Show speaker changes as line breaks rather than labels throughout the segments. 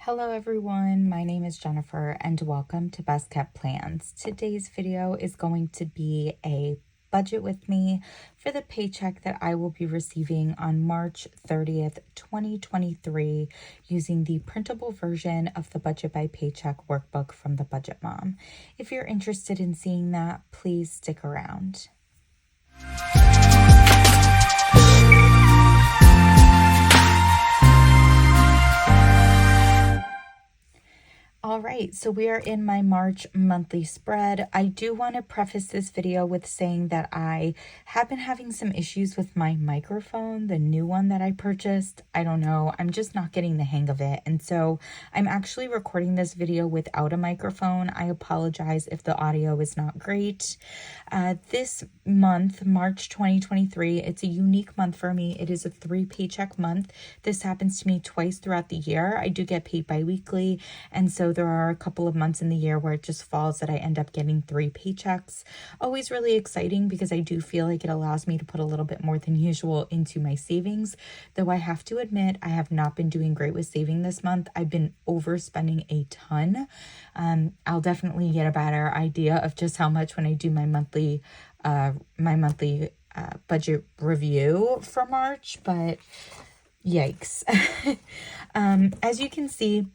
Hello everyone, my name is Jennifer and welcome to Best Kept Plans. Today's video is going to be a budget with me for the paycheck that I will be receiving on March 30th, 2023 using the printable version of the Budget by Paycheck workbook from the Budget Mom. If you're interested in seeing that, please stick around. All right, so we are in my March monthly spread. I do want to preface this video with saying that I have been having some issues with my microphone, the new one that I purchased. I don't know, I'm just not getting the hang of it. And so I'm actually recording this video without a microphone. I apologize if the audio is not great. This month, March 2023, it's a unique month for me. It is a 3-paycheck month. This happens to me twice throughout the year. I do get paid bi-weekly, and so there are a couple of months in the year where it just falls that I end up getting 3 paychecks. Always really exciting because I do feel like it allows me to put a little bit more than usual into my savings, though I have to admit I have not been doing great with saving this month. I've been overspending a ton. I'll definitely get a better idea of just how much when I do my monthly budget review for March, but yikes. As you can see,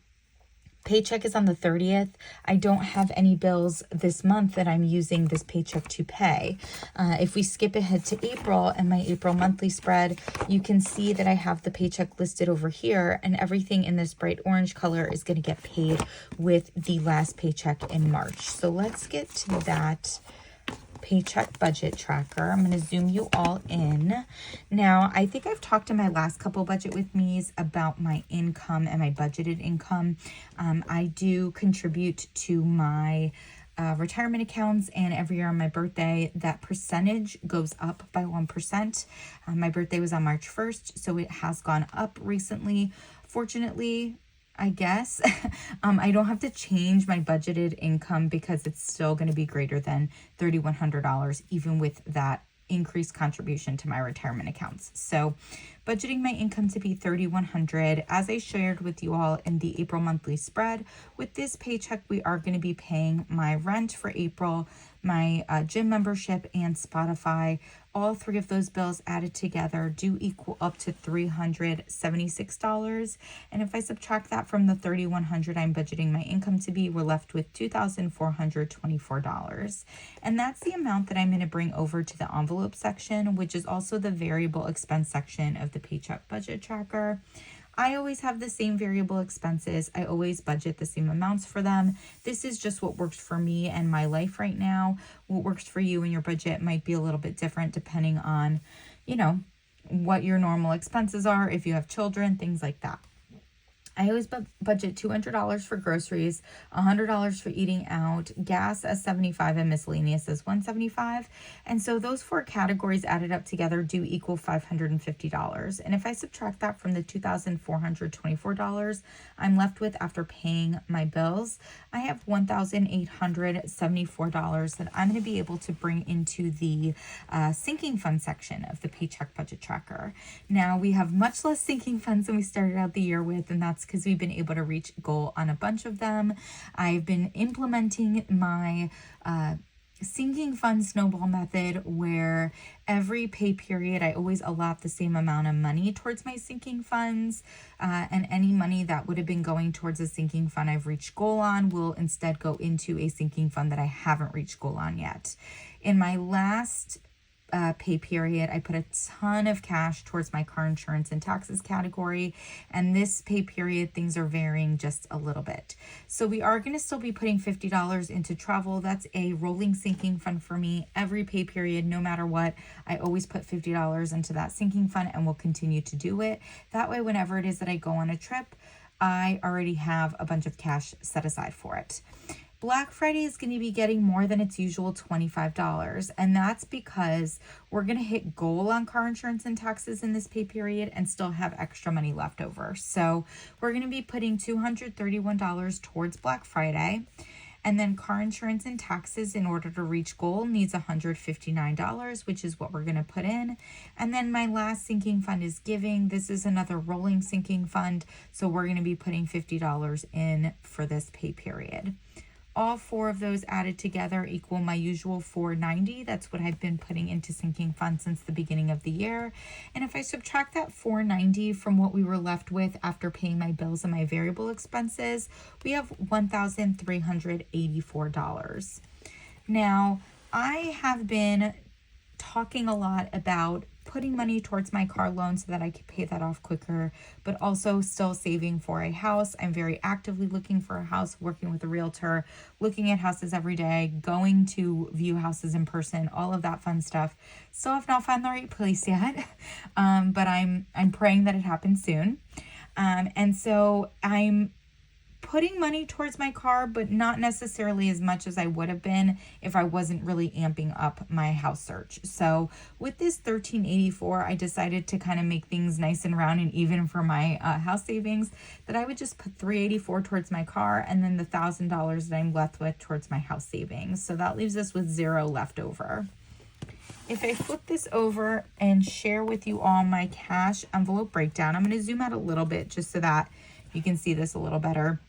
paycheck is on the 30th. I don't have any bills this month that I'm using this paycheck to pay. If we skip ahead to April and my April monthly spread, you can see that I have the paycheck listed over here, and everything in this bright orange color is going to get paid with the last paycheck in March. So let's get to that paycheck budget tracker. I'm going to zoom you all in. Now, I think I've talked in my last couple budget with me's about my income and my budgeted income. I do contribute to my retirement accounts, and every year on my birthday, that percentage goes up by 1%. My birthday was on March 1st, so it has gone up recently. Fortunately, I guess. I don't have to change my budgeted income because it's still going to be greater than $3,100, even with that increased contribution to my retirement accounts. So budgeting my income to be $3,100, as I shared with you all in the April monthly spread. With this paycheck, we are going to be paying my rent for April, my gym membership, and Spotify. All 3 of those bills added together do equal up to $376. And if I subtract that from the $3,100 I'm budgeting my income to be, we're left with $2,424. And that's the amount that I'm going to bring over to the envelope section, which is also the variable expense section of the paycheck budget tracker. I always have the same variable expenses. I always budget the same amounts for them. This is just what works for me and my life right now. What works for you and your budget might be a little bit different depending on, what your normal expenses are, if you have children, things like that. I always budget $200 for groceries, $100 for eating out, gas as $75, and miscellaneous as $175. And so those 4 categories added up together do equal $550. And if I subtract that from the $2,424 I'm left with after paying my bills, I have $1,874 that I'm going to be able to bring into the sinking fund section of the paycheck budget tracker. Now, we have much less sinking funds than we started out the year with, and that's because we've been able to reach goal on a bunch of them. I've been implementing my sinking fund snowball method, where every pay period I always allot the same amount of money towards my sinking funds, and any money that would have been going towards a sinking fund I've reached goal on will instead go into a sinking fund that I haven't reached goal on yet. In my last pay period, I put a ton of cash towards my car insurance and taxes category, and this pay period things are varying just a little bit. So we are going to still be putting $50 into travel. That's a rolling sinking fund for me. Every pay period, no matter what, I always put $50 into that sinking fund, and will continue to do it. That way, whenever it is that I go on a trip, I already have a bunch of cash set aside for it. Black Friday is going to be getting more than its usual $25, and that's because we're going to hit goal on car insurance and taxes in this pay period and still have extra money left over. So we're going to be putting $231 towards Black Friday. And then car insurance and taxes in order to reach goal needs $159, which is what we're going to put in. And then my last sinking fund is giving. This is another rolling sinking fund, so we're going to be putting $50 in for this pay period. All four of those added together equal my usual $490. That's what I've been putting into sinking funds since the beginning of the year. And if I subtract that $490 from what we were left with after paying my bills and my variable expenses, we have $1,384. Now, I have been talking a lot about putting money towards my car loan so that I could pay that off quicker, but also still saving for a house. I'm very actively looking for a house, working with a realtor, looking at houses every day, going to view houses in person, all of that fun stuff. Still have not found the right place yet, but I'm praying that it happens soon. And so I'm putting money towards my car, but not necessarily as much as I would have been if I wasn't really amping up my house search. So with this $1,384, I decided to kind of make things nice and round and even for my house savings, that I would just put $384 towards my car and then the $1,000 that I'm left with towards my house savings. So that leaves us with $0 left over. If I flip this over and share with you all my cash envelope breakdown, I'm going to zoom out a little bit just so that you can see this a little better.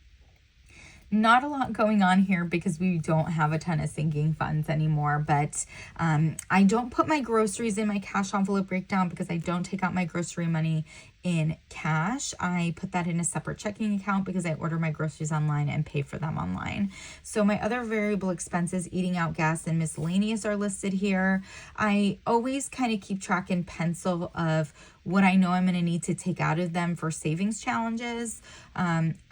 Not a lot going on here because we don't have a ton of sinking funds anymore, but I don't put my groceries in my cash envelope breakdown because I don't take out my grocery money in cash. I put that in a separate checking account because I order my groceries online and pay for them online. So my other variable expenses, eating out, gas, and miscellaneous are listed here. I always kind of keep track in pencil of what I know I'm going to need to take out of them for savings challenges.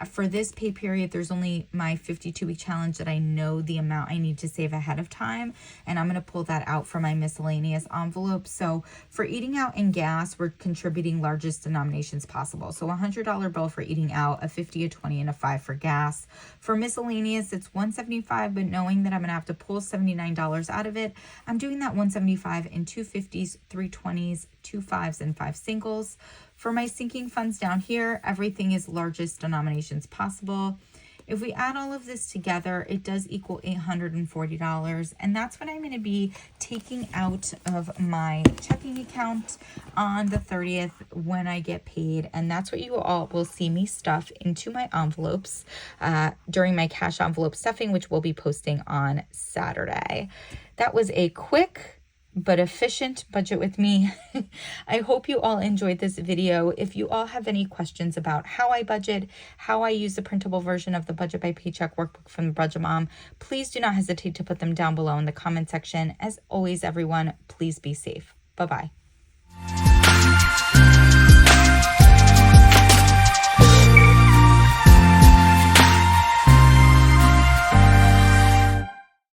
For this pay period, there's only my 52-week challenge that I know the amount I need to save ahead of time, and I'm going to pull that out for my miscellaneous envelope. So for eating out and gas, we're contributing largest denominations possible. So a $100 bill for eating out, a $50, a $20, and a $5 for gas. For miscellaneous, it's $175, but knowing that I'm going to have to pull $79 out of it, I'm doing that $175 in two 50s, three 20s, two 5s, and 5 singles. For my sinking funds down here, everything is largest denominations possible. If we add all of this together, it does equal $840, and that's what I'm going to be taking out of my checking account on the 30th when I get paid, and that's what you all will see me stuff into my envelopes during my cash envelope stuffing, which we'll be posting on Saturday. That was a quick but efficient budget with me. I hope you all enjoyed this video. If you all have any questions about how I budget, how I use the printable version of the Budget by Paycheck workbook from the Budget Mom, please do not hesitate to put them down below in the comment section. As always, everyone, please be safe. Bye-bye.